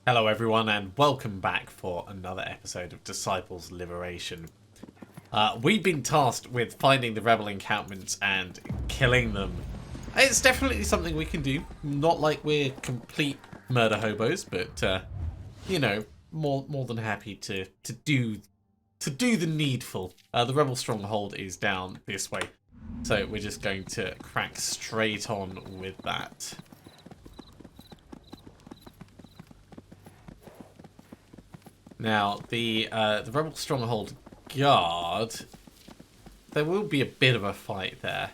Hello everyone and welcome back for another episode of Disciples Liberation. We've been tasked with finding the rebel encampments and killing them. It's definitely something we can do. Not like we're complete murder hobos, but you know, more than happy to do the needful. The rebel stronghold is down this way, so we're just going to crack straight on with that. Now, the rebel stronghold guard, there will be a bit of a fight there,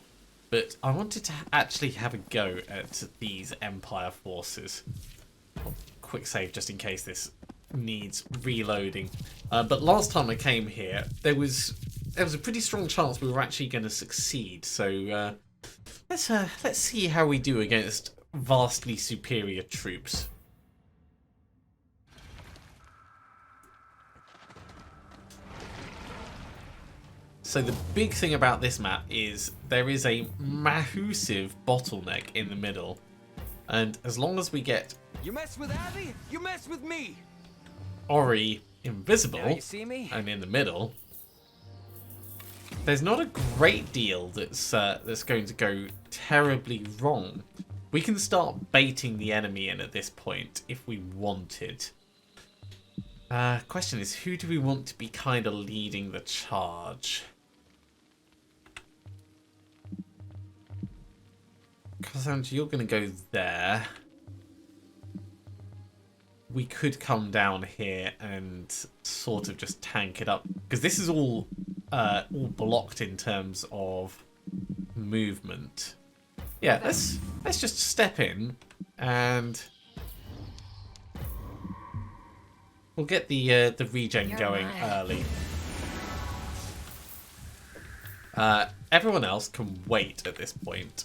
but I wanted to actually have a go at these Empire forces. Quick save just in case this needs reloading. But last time I came here, there was a pretty strong chance we were actually going to succeed. So let's see how we do against vastly superior troops. So the big thing about this map is there is a massive bottleneck in the middle. And as long as we get You mess with Abby, you mess with me. Ori invisible Now you see me? and in the middle, there's not a great deal that's going to go terribly wrong. We can start baiting the enemy in at this point if we wanted. Question is, who do we want to be kind of leading the charge? Cassandra, you're going to go there. We could come down here and sort of just tank it up, because this is all blocked in terms of movement. Yeah, let's just step in and we'll get the regen going early. Everyone else can wait at this point,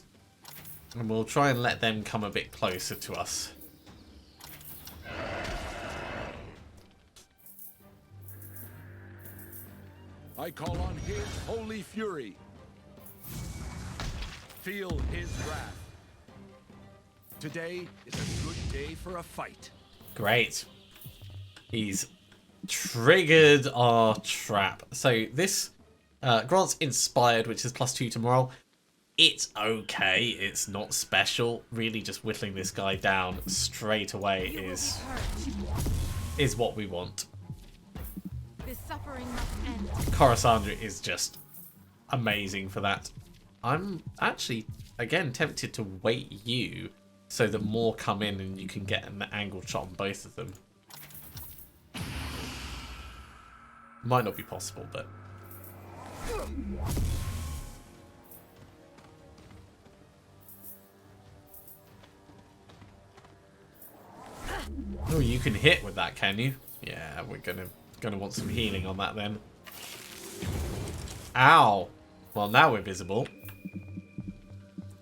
and we'll try and let them come a bit closer to us. I call on his holy fury. Feel his wrath. Today is a good day for a fight. Great. He's triggered our trap. So this grants inspired, which is +2 to morale. It's okay. It's not special. Really, just whittling this guy down straight away is what we want. This suffering must end. Coruscant is just amazing for that. I'm actually, again, tempted to wait you so that more come in and you can get an angle shot on both of them. Might not be possible, but... Oh, you can hit with that, can you? Yeah, we're gonna want some healing on that then. Ow! Well, now we're visible.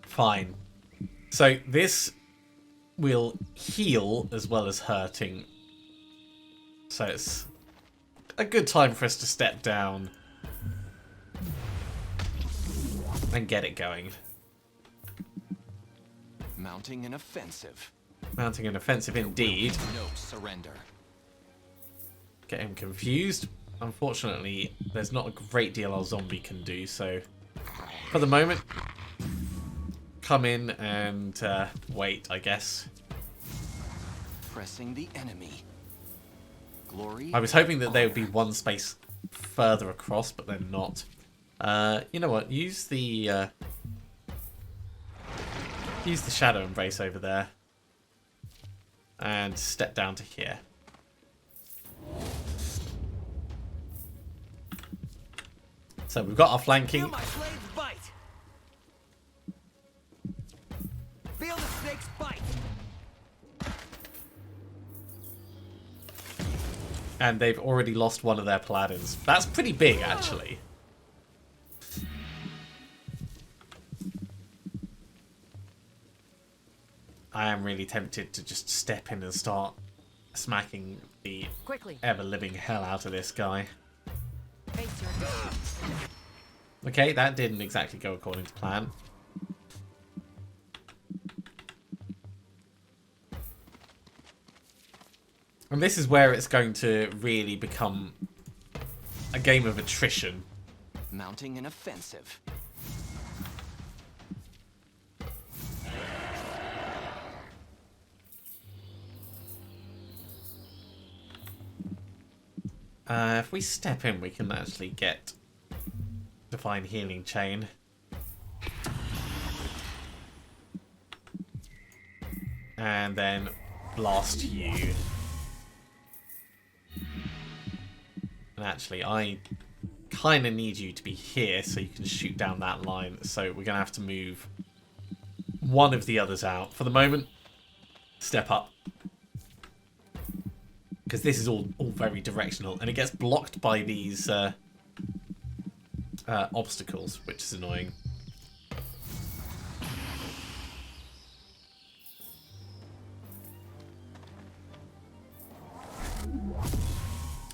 Fine. So this will heal as well as hurting. So it's a good time for us to step down and get it going. Mounting an offensive. Mounting an offensive indeed. No surrender. Get him confused. Unfortunately, there's not a great deal our zombie can do, so for the moment, come in and wait, I guess. Pressing the enemy. Glory. I was hoping that they would be one space further across, but they're not. You know what? Use the shadow embrace over there, and step down to here. So we've got our flanking. Feel my slave's bite. Feel the snake's bite. And they've already lost one of their paladins. That's pretty big, actually. I am really tempted to just step in and start smacking the ever-living hell out of this guy. Okay, that didn't exactly go according to plan. And this is where it's going to really become a game of attrition. Mounting an offensive. If we step in, we can actually get Divine Healing Chain. And then blast you. And actually, I kind of need you to be here so you can shoot down that line. So we're going to have to move one of the others out. For the moment, step up. Because this is all very directional. And it gets blocked by these obstacles, which is annoying.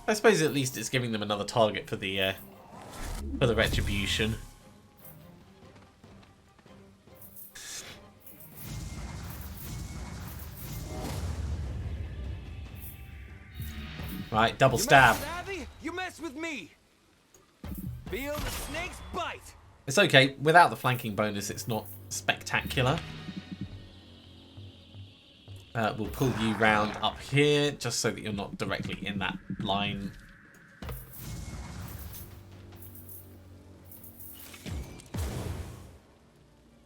I suppose at least it's giving them another target for the retribution. Right, double stab. You mess with Abby, you mess with me. Feel the snake's bite. It's okay. Without the flanking bonus, it's not spectacular. We'll pull you round up here, just so that you're not directly in that line.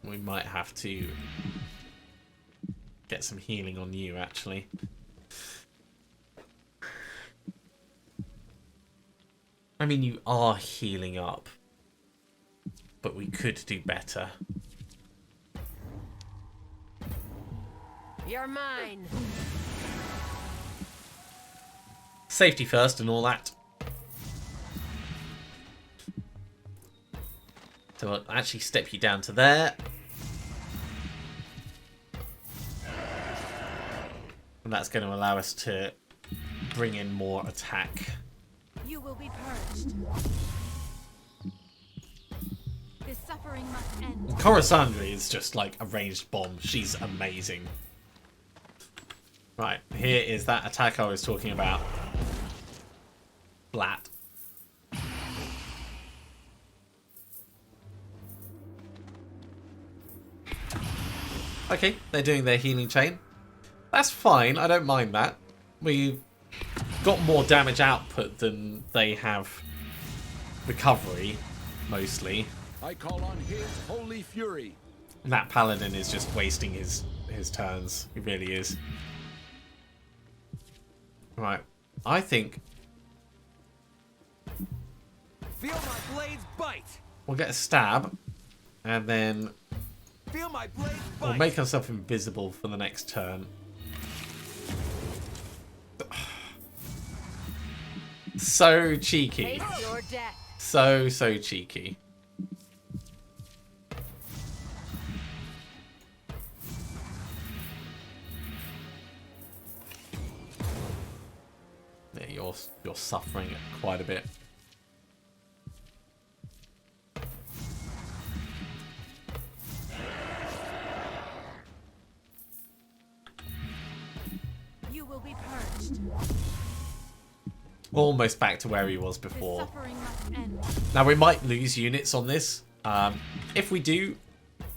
We might have to get some healing on you, actually. I mean, you are healing up, but we could do better. You're mine. Safety first and all that. So I'll actually step you down to there. And that's going to allow us to bring in more attack. You will be purged. This suffering must end. Coruscandri is just like a ranged bomb. She's amazing. Right, here is that attack I was talking about. Flat. Okay, they're doing their healing chain. That's fine, I don't mind that. We've got more damage output than they have recovery, mostly. I call on his holy fury. And that paladin is just wasting his turns. He really is. Right, I think Feel my blades bite. we'll get a stab, and then Feel my blades bite. we'll make ourselves invisible for the next turn. So cheeky. Face your death. So cheeky. Yeah, you're suffering quite a bit. You will be purged. Almost back to where he was This before. suffering must end. Now we might lose units on this. If we do,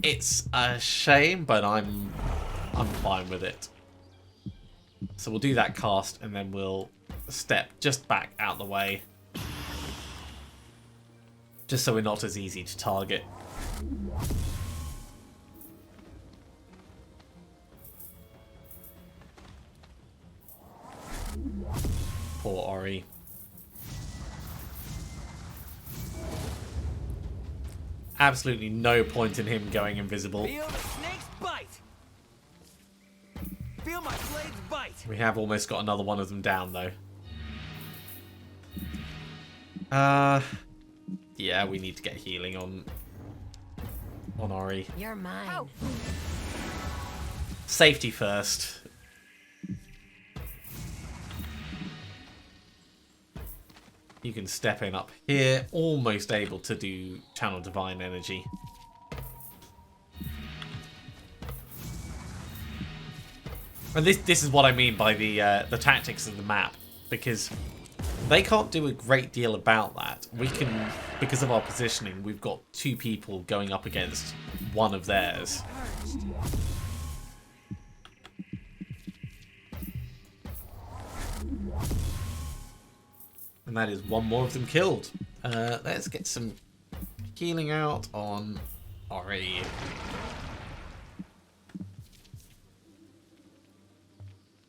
it's a shame, but I'm fine with it. So we'll do that cast, and then we'll step just back out the way, just so we're not as easy to target. Poor Ori. Absolutely no point in him going invisible. Feel the snake's bite. Feel my blades bite. We have almost got another one of them down, though. Yeah, we need to get healing on Ori. You're mine. Safety first. You can step in up here, almost able to do Channel Divine Energy. And this is what I mean by the tactics of the map, because they can't do a great deal about that. We can, because of our positioning, we've got 2 people going up against one of theirs. Purged. And that is one more of them killed. Let's get some healing out on Ori.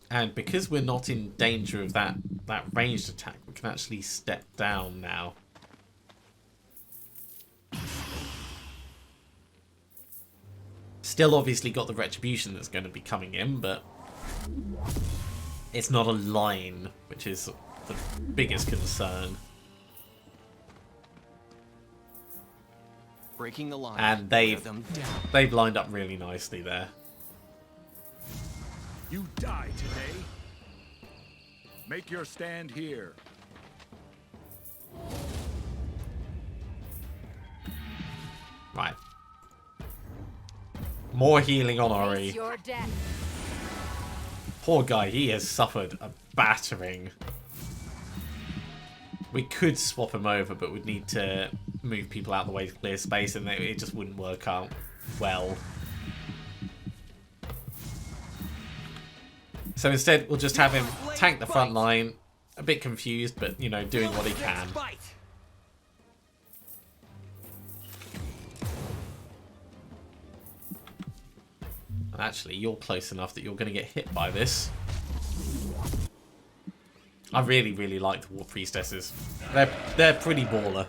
And because we're not in danger of that ranged attack, we can actually step down now. Still obviously got the retribution that's going to be coming in, but it's not a line, which is the biggest concern. Breaking the line. And Wear them down. they've lined up really nicely there. You die today. Make your stand here. Right. More healing on Ori. Face your death. Poor guy, he has suffered a battering. We could swap him over, but we'd need to move people out of the way to clear space, and it just wouldn't work out well. So instead, we'll just have him tank the front line. A bit confused, but, you know, doing what he can. And actually, you're close enough that you're going to get hit by this. I really, really like the War Priestesses. They're pretty baller.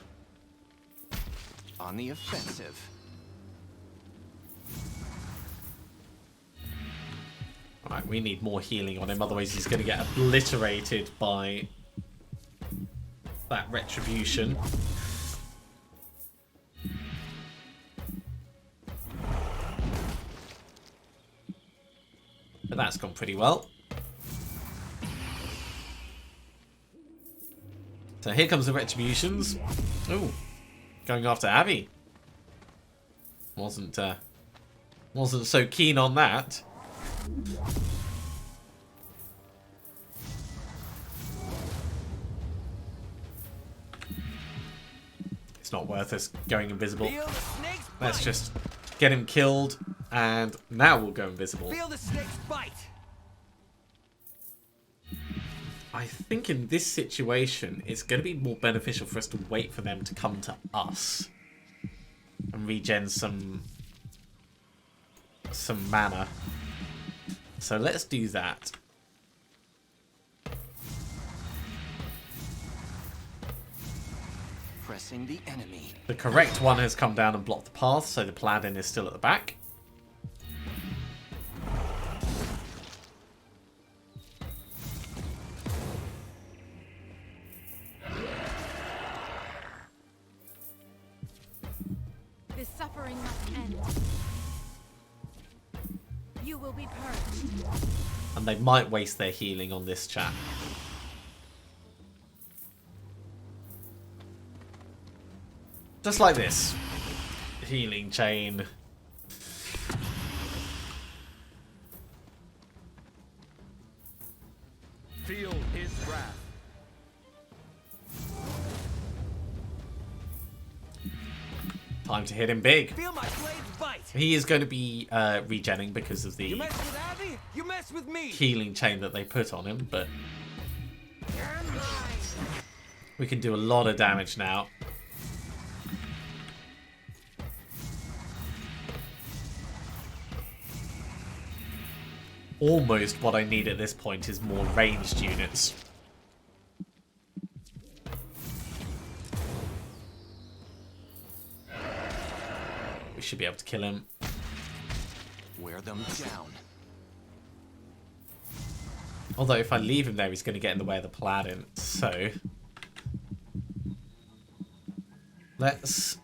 On the offensive. Right, we need more healing on him, otherwise he's going to get obliterated by that retribution. But that's gone pretty well. So here comes the retributions. Ooh, going after Abby. Wasn't so keen on that. It's not worth us going invisible. Feel the snake's Let's bite. just get him killed, and now we'll go invisible. Feel the snake's bite. I think in this situation, it's going to be more beneficial for us to wait for them to come to us and regen some mana. So let's do that. Pressing the enemy. The correct one has come down and blocked the path, so the paladin is still at the back. This suffering must end. You will be purged. And they might waste their healing on this chap. Just like this. Healing chain. Feel his wrath. Time to hit him big. Feel my blade's bite. He is going to be regenning because of You the mess with Abby, you mess with me. healing chain that they put on him, but we can do a lot of damage now. Almost what I need at this point is more ranged units. We should be able to kill him. Wear them down. Although if I leave him there, he's going to get in the way of the paladin. So let's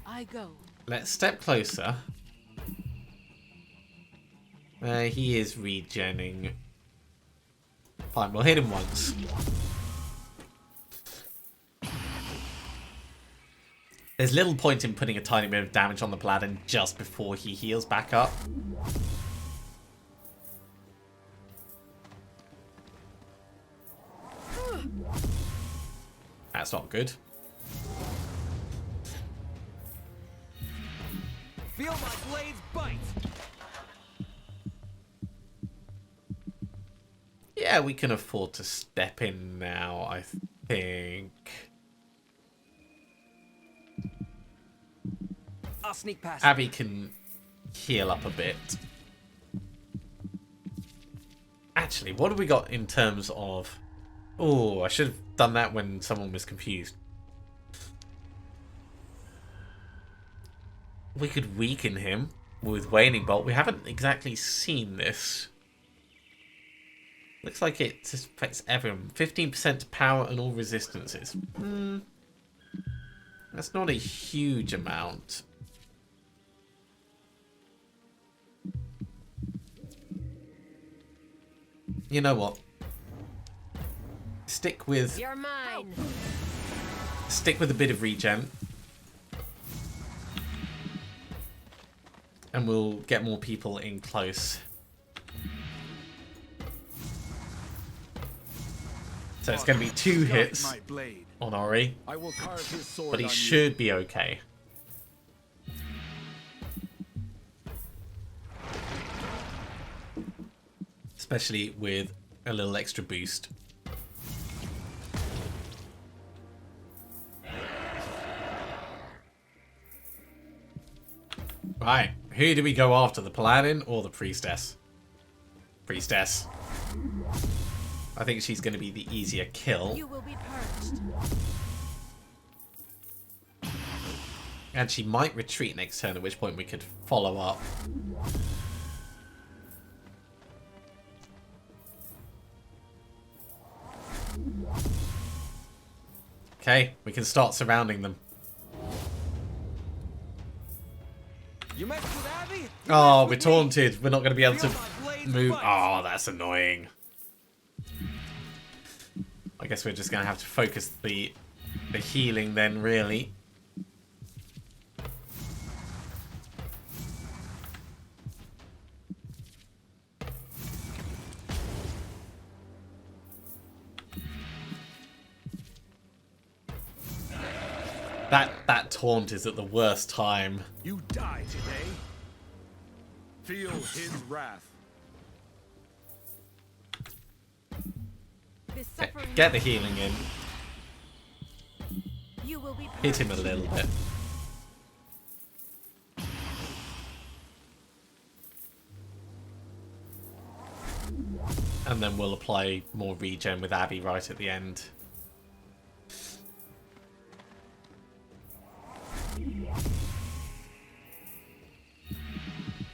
I go. step closer. He is regenning. Fine, we'll hit him once. There's little point in putting a tiny bit of damage on the paladin just before he heals back up. not good. Feel my blades bite. Yeah, we can afford to step in now, I think. I'll sneak past. Abby can heal up a bit. Actually, what have we got in terms of... Oh, I should have done that when someone was confused. We could weaken him with Waning Bolt. We haven't exactly seen this. Looks like it affects everyone. 15% to power and all resistances. That's not a huge amount. You know what? Stick with You're mine. a bit of regen. And we'll get more people in close. So it's going to be 2 hits My blade. on Ori, I will carve his sword but he on you. should be okay. Especially with a little extra boost. Right, who do we go after, the Paladin or the Priestess? Priestess. I think she's going to be the easier kill. You will be purged. And she might retreat next turn, at which point we could follow up. Okay, we can start surrounding them. You mess with Abby? You Oh, mess we're with me. taunted. We're not going to be able to Feel my blades move. bite. Oh, that's annoying. I guess we're just going to have to focus the healing then, really. That taunt is at the worst time. You die today. Feel his wrath. This suffering Get the healing in. You will be Hit purged. him a little bit. And then we'll apply more regen with Abby right at the end.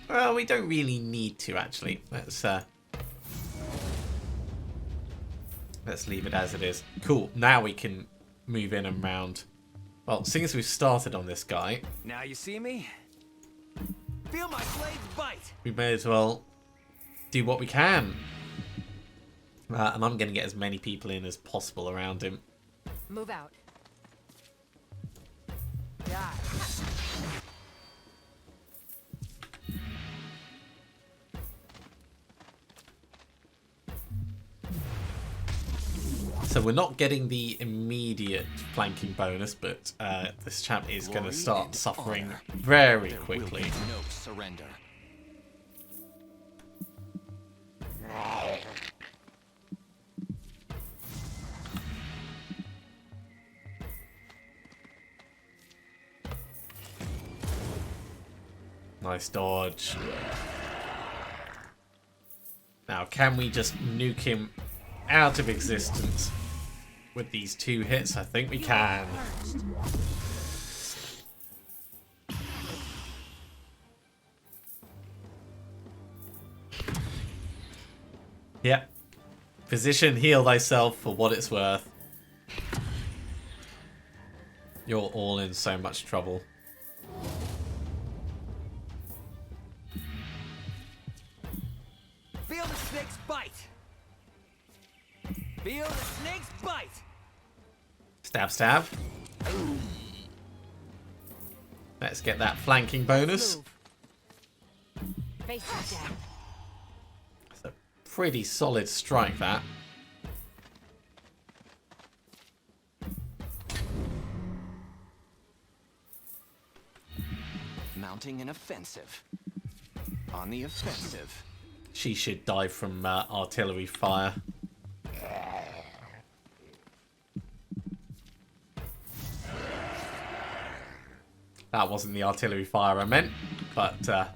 Well, we don't really need to, actually. Let's leave it as it is. Cool. Now we can move in and round. Well, seeing as we've started on this guy, Now you see me? Feel my blades bite. we may as well do what we can. And I'm going to get as many people in as possible around him. Move out. Die. So we're not getting the immediate flanking bonus, but this chap is going to start suffering very quickly. No surrender. Nice dodge. Now, can we just nuke him out of existence with these 2 hits? I think we You can. are purged. Yep. Physician, heal thyself for what it's worth. You're all in so much trouble. Feel the snake's bite. Feel the snake's bite. Stab, stab. Let's get that flanking bonus. Move. Face your death. It's a pretty solid strike, that. mounting an offensive. On the offensive. She should die from artillery fire. That wasn't the artillery fire I meant, but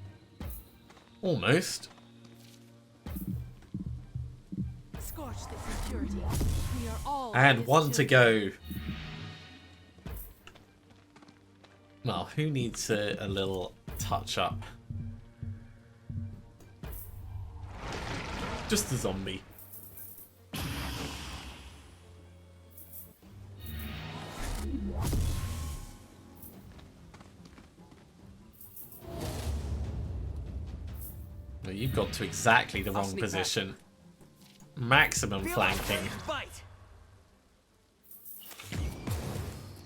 almost. Scorch this impurity. We are all And his one to children. go. Well, who needs a little touch up? Just a zombie. Well, you've got to exactly the wrong sneak position. Maximum Feel the flanking. snake's bite.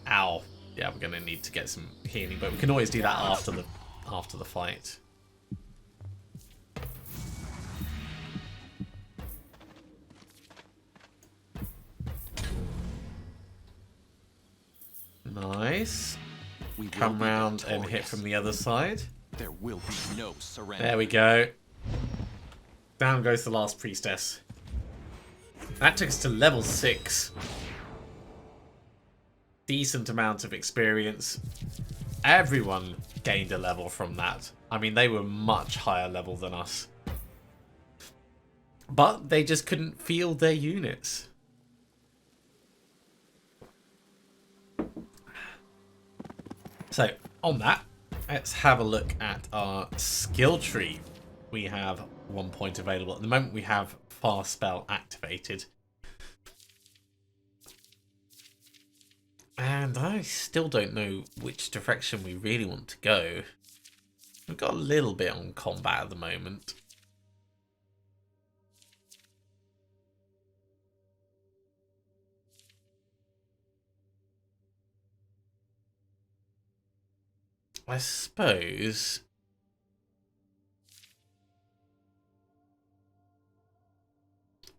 Ow. Yeah, we're gonna need to get some healing, but we can always do that after the fight. Nice. We will Come be round and hit victorious. from the other side. There will be no surrender. There we go. Down goes the last priestess. That took us to level 6. Decent amount of experience. Everyone gained a level from that. I mean, they were much higher level than us. But they just couldn't field their units. So, on that, let's have a look at our skill tree. We have 1 point available. At the moment, we have Fast Spell activated. And I still don't know which direction we really want to go. We've got a little bit on combat at the moment. I suppose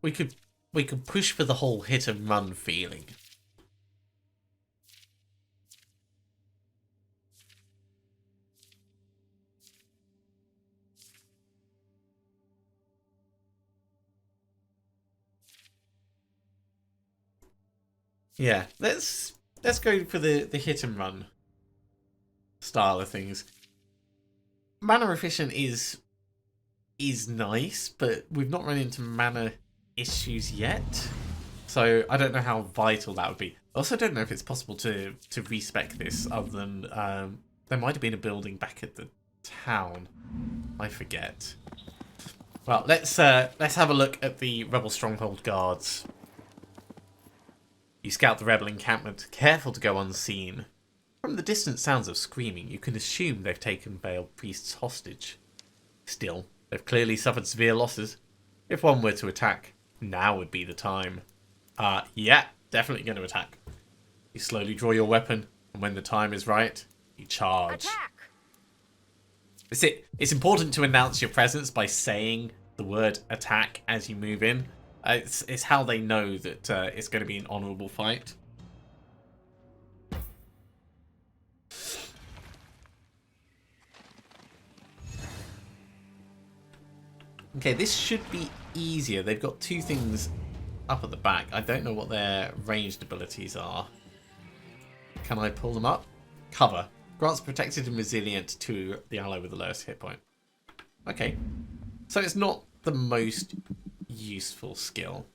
we could push for the whole hit and run feeling. Yeah, let's go for the hit and run style of things. Mana efficient is nice, but we've not run into mana issues yet. So I don't know how vital that would be. I also don't know if it's possible to respec this other than there might have been a building back at the town. I forget. Well, let's have a look at the Rebel Stronghold guards. You scout the rebel encampment, careful to go unseen. From the distant sounds of screaming, you can assume they've taken veiled priests hostage. Still, they've clearly suffered severe losses. If one were to attack, now would be the time. Yeah, definitely going to attack. You slowly draw your weapon, and when the time is right, you charge. Attack! It's important to announce your presence by saying the word attack as you move in. It's how they know that it's going to be an honourable fight. Okay, this should be easier. They've got 2 things up at the back. I don't know what their ranged abilities are. Can I pull them up? Cover. Grants protected and resilient to the ally with the lowest hit point. Okay. So it's not the most useful skill.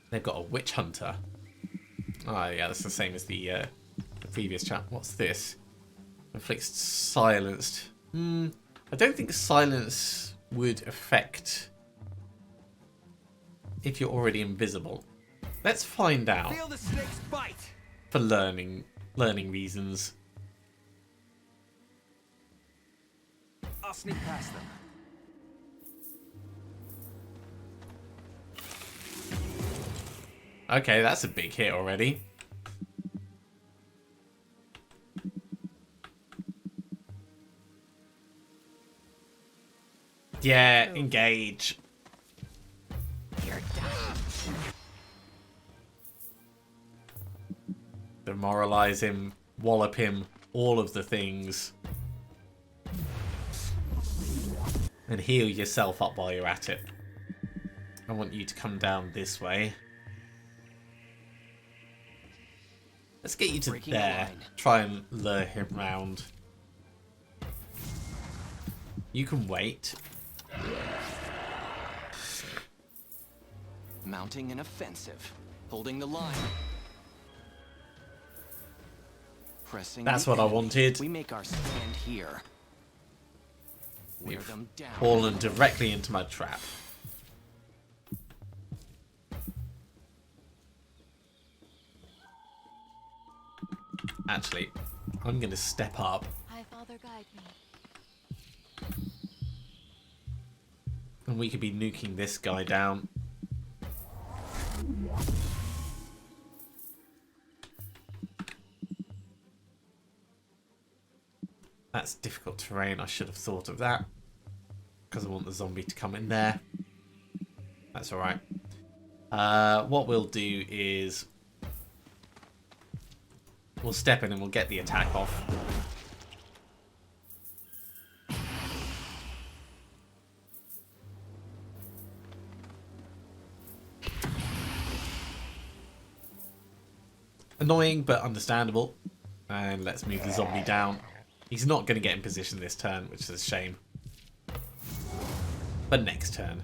They've got a witch hunter. Oh yeah, that's the same as the previous chap. What's this? Inflicts silenced. I don't think silence would affect if you're already invisible. Let's find out Feel the snake's bite. for learning reasons. I'll sneak past them. Okay, that's a big hit already. Yeah, engage. You're done. Demoralize him, wallop him, all of the things. And heal yourself up while you're at it. I want you to come down this way. Let's get you to Breaking there. the line. Try and lure him round. You can wait. Mounting an offensive. Holding the line. Pressing. That's the what I enemy. wanted. We make our stand here. Wear them down. Fallen directly into my trap. Actually, I'm going to step up. High Father, guide me. And we could be nuking this guy down. That's difficult terrain. I should have thought of that. Because I want the zombie to come in there. That's alright. What we'll do is... we'll step in and we'll get the attack off. Annoying, but understandable. And let's move the zombie down. He's not going to get in position this turn, which is a shame. But next turn.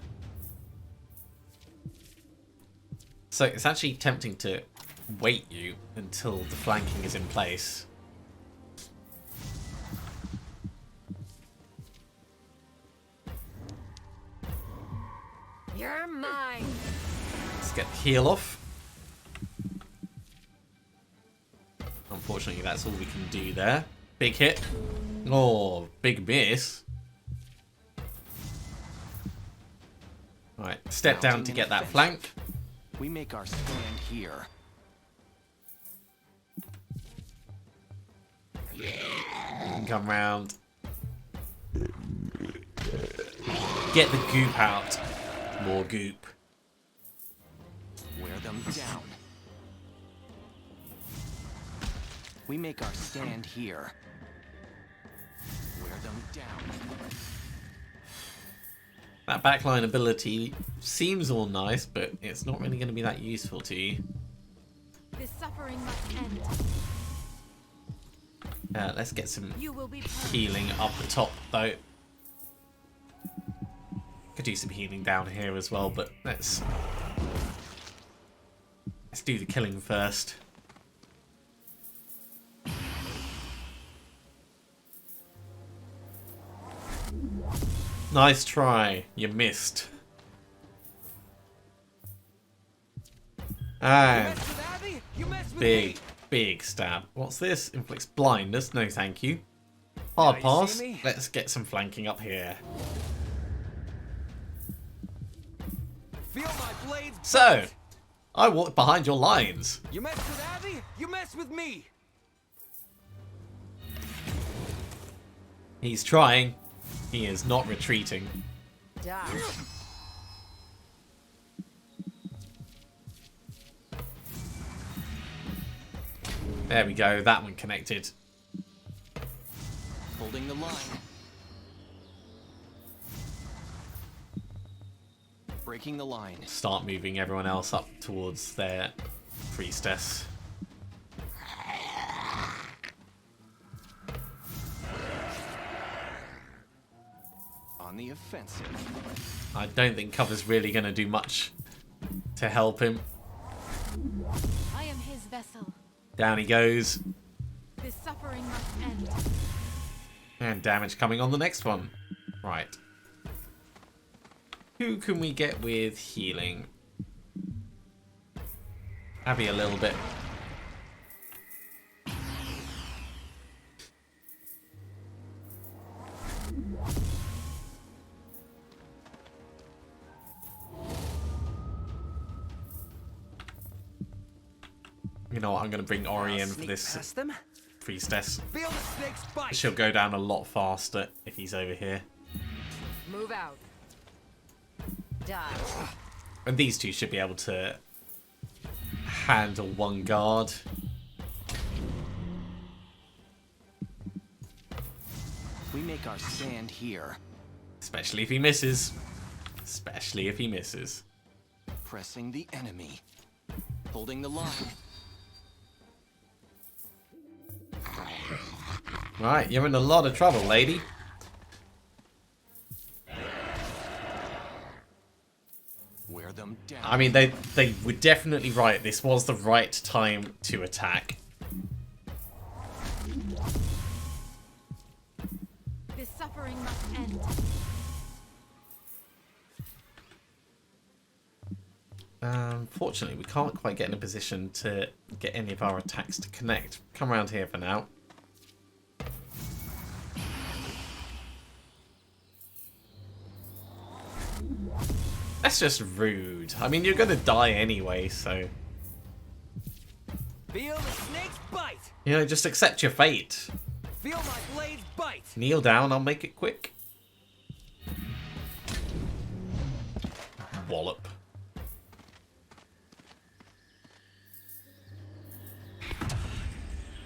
So it's actually tempting to wait you until the flanking is in place. You're mine. Let's get the heal off. Unfortunately, that's all we can do there. Big hit. Oh, big miss. Right, step down to get that flank. We make our stand here. You can come round. Get the goop out. More goop. Wear them down. We make our stand here. Wear them down. That backline ability seems all nice, but it's not really going to be that useful to you. This suffering must end. Let's get some You will be healing up the top, though. Could do some healing down here as well, but let's do the killing first. Nice try. You missed. And Mess with Abby, you mess with big, me. big stab. What's this? Inflicts blindness. No, thank you. Hard Now you pass. see me? Let's get some flanking up here. Feel my blades. So, I walked behind your lines. You mess with Abby, you mess with me. He's trying. He is not retreating. die. There we go. That one connected. Holding the line. Breaking the line. Start moving everyone else up towards their priestess. On the offensive. I don't think cover's really going to do much to help him. I am his vessel. Down he goes. This suffering must end. And damage coming on the next one. Right. Who can we get with healing? Abby a little bit. You know what, I'm going to bring Ori in for Sneak this past them. priestess. Feel the snake's bite. She'll go down a lot faster if he's over here. Move out. Die. And these two should be able to handle one guard. We make our stand here. Especially if he misses. Especially if he misses. Pressing the enemy. Holding the line. Right, you're in a lot of trouble, lady. Wear them down. I mean, they were definitely right. This was the right time to attack. This suffering must end. Fortunately, we can't quite get in a position to get any of our attacks to connect. Come around here for now. That's just rude. I mean, you're going to die anyway, so... Feel the snake's bite. You know, just accept your fate. Feel my blades bite. Kneel down, I'll make it quick. Wallop.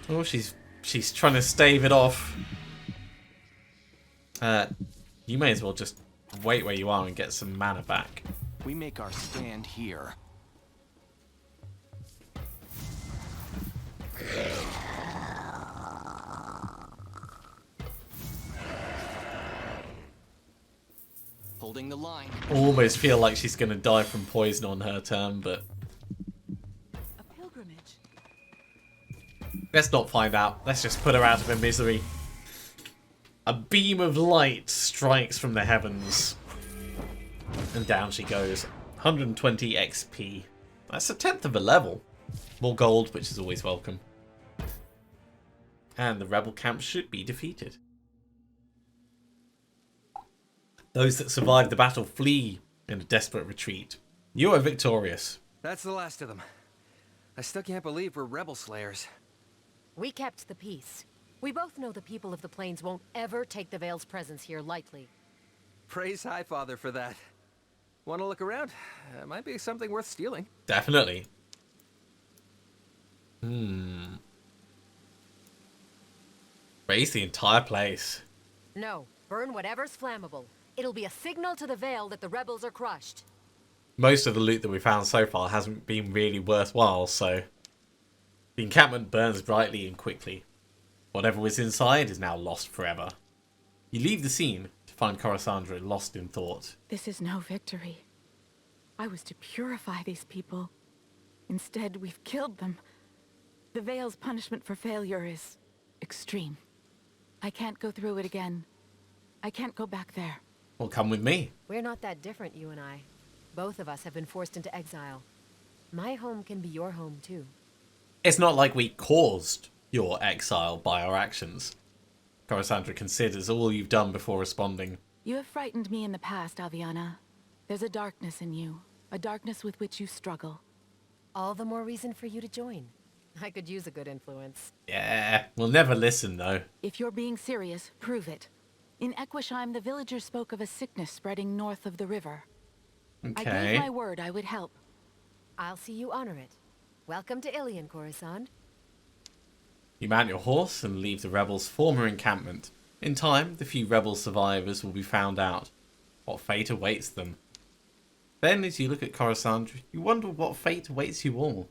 Oh, she's trying to stave it off. You may as well just wait where you are and get some mana back. We make our stand here. Holding the line. Almost feel like she's going to die from poison on her turn, but A pilgrimage. let's not find out. Let's just put her out of her misery. A beam of light strikes from the heavens. And down she goes. 120 XP. That's a 10th of a level. More gold, which is always welcome. And the rebel camp should be defeated. Those that survive the battle flee in a desperate retreat. You are victorious. That's the last of them. I still can't believe we're rebel slayers. We kept the peace. We both know the people of the plains won't ever take the Vale's presence here lightly. Praise Highfather for that. Want to look around? Might be something worth stealing. Definitely. Raise the entire place. No, burn whatever's flammable. It'll be a signal to the Vale that the rebels are crushed. Most of the loot that we found so far hasn't been really worthwhile, so... The encampment burns brightly and quickly. Whatever was inside is now lost forever. You leave the scene to find Coruscant lost in thought. This is no victory. I was to purify these people. Instead, we've killed them. The Vale's punishment for failure is extreme. I can't go through it again. I can't go back there. Well, come with me. We're not that different, you and I. Both of us have been forced into exile. My home can be your home, too. It's not like we caused your exile by our actions. Coruscant considers all you've done before responding. You have frightened me in the past, Aviana. There's a darkness in you. A darkness with which you struggle. All the more reason for you to join. I could use a good influence. Yeah, we'll never listen though. If you're being serious, prove it. In Equisheim, the villagers spoke of a sickness spreading north of the river. I gave Okay. my word I would help. I'll see you honor it. Welcome to Ilion, Coruscant. You mount your horse and leave the rebels' former encampment. In time, the few rebel survivors will be found out. What fate awaits them. Then, as you look at Coruscant, you wonder what fate awaits you all.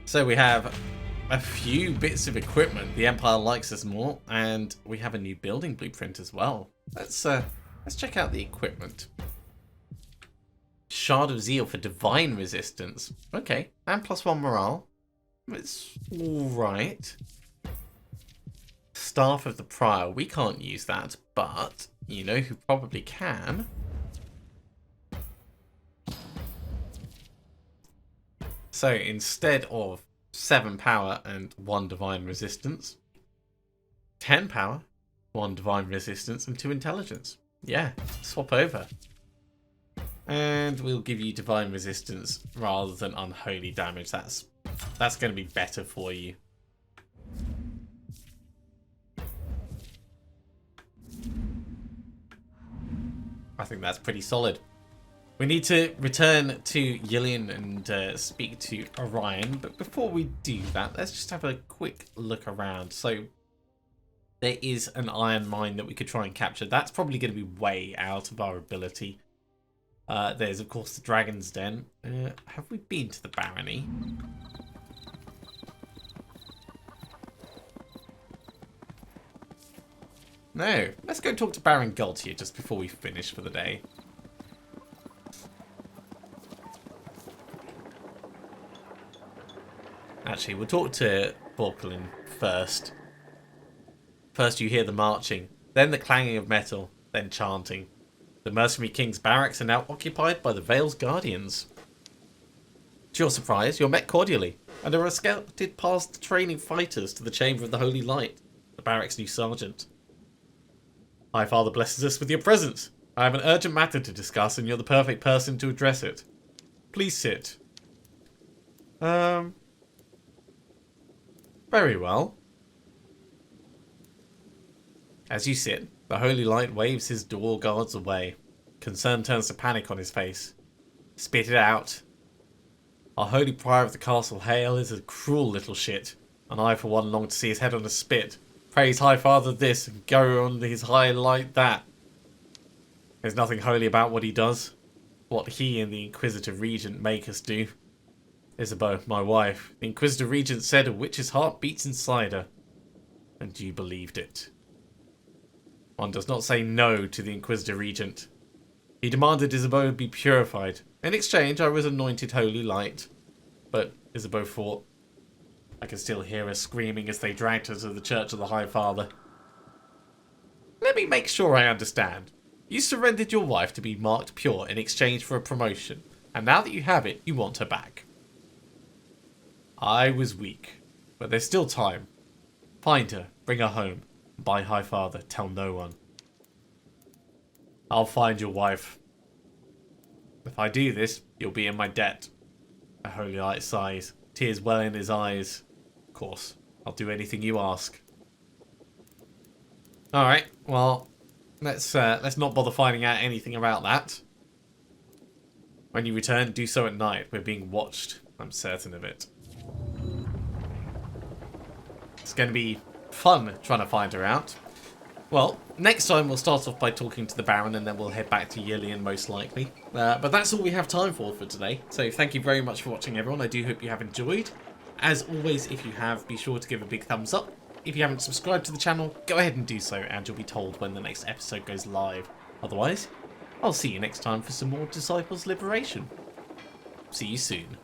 So we have a few bits of equipment. The Empire likes us more, and we have a new building blueprint as well. Let's check out the equipment. Shard of Zeal for divine resistance. Okay, and +1 morale. It's alright. Staff of the Prior. We can't use that, but you know who probably can. So instead of 7 power and 1 divine resistance, 10 power, 1 divine resistance, and 2 intelligence. Yeah, swap over. And we'll give you divine resistance rather than unholy damage. That's going to be better for you. I think that's pretty solid. We need to return to Yillian and speak to Orion, but before we do that, let's just have a quick look around. So there is an iron mine that we could try and capture. That's probably going to be way out of our ability. There's, of course, the Dragon's Den. Have we been to the Barony? No. Let's go talk to Baron Galtier just before we finish for the day. Actually, we'll talk to Borkelin first. First you hear the marching, then the clanging of metal, then chanting. The Mercenary King's barracks are now occupied by the Vale's Guardians. To your surprise, you're met cordially, and are escorted past the training fighters to the Chamber of the Holy Light, the barracks' new sergeant. High Father blesses us with your presence. I have an urgent matter to discuss, and you're the perfect person to address it. Please sit. Very well. As you sit, the Holy Light waves his door guards away. Concern turns to panic on his face. Spit it out. Our Holy Prior of the Castle Hale is a cruel little shit, and I for one long to see his head on a spit. Praise High Father this, and go on his High Light that. There's nothing holy about what he does. What he and the Inquisitor Regent make us do. Isabeau, my wife, the Inquisitor Regent said a witch's heart beats inside her. And you believed it. One does not say no to the Inquisitor Regent. He demanded Isabeau be purified. In exchange, I was anointed Holy Light. But Isabeau fought. I can still hear her screaming as they dragged her to the Church of the High Father. Let me make sure I understand. You surrendered your wife to be marked pure in exchange for a promotion, and now that you have it, you want her back. I was weak, but there's still time. Find her, bring her home, and by High Father, tell no one. I'll find your wife. If I do this, you'll be in my debt. A Holy Light sighs, tears well in his eyes. Of course, I'll do anything you ask. Alright, well, let's not bother finding out anything about that. When you return, do so at night. We're being watched. I'm certain of it. It's going to be fun trying to find her out. Well, next time we'll start off by talking to the Baron, and then we'll head back to Yillian most likely. But that's all we have time for today. So thank you very much for watching, everyone. I do hope you have enjoyed. As always, if you have, be sure to give a big thumbs up. If you haven't subscribed to the channel, go ahead and do so, and you'll be told when the next episode goes live. Otherwise, I'll see you next time for some more Disciples Liberation. See you soon.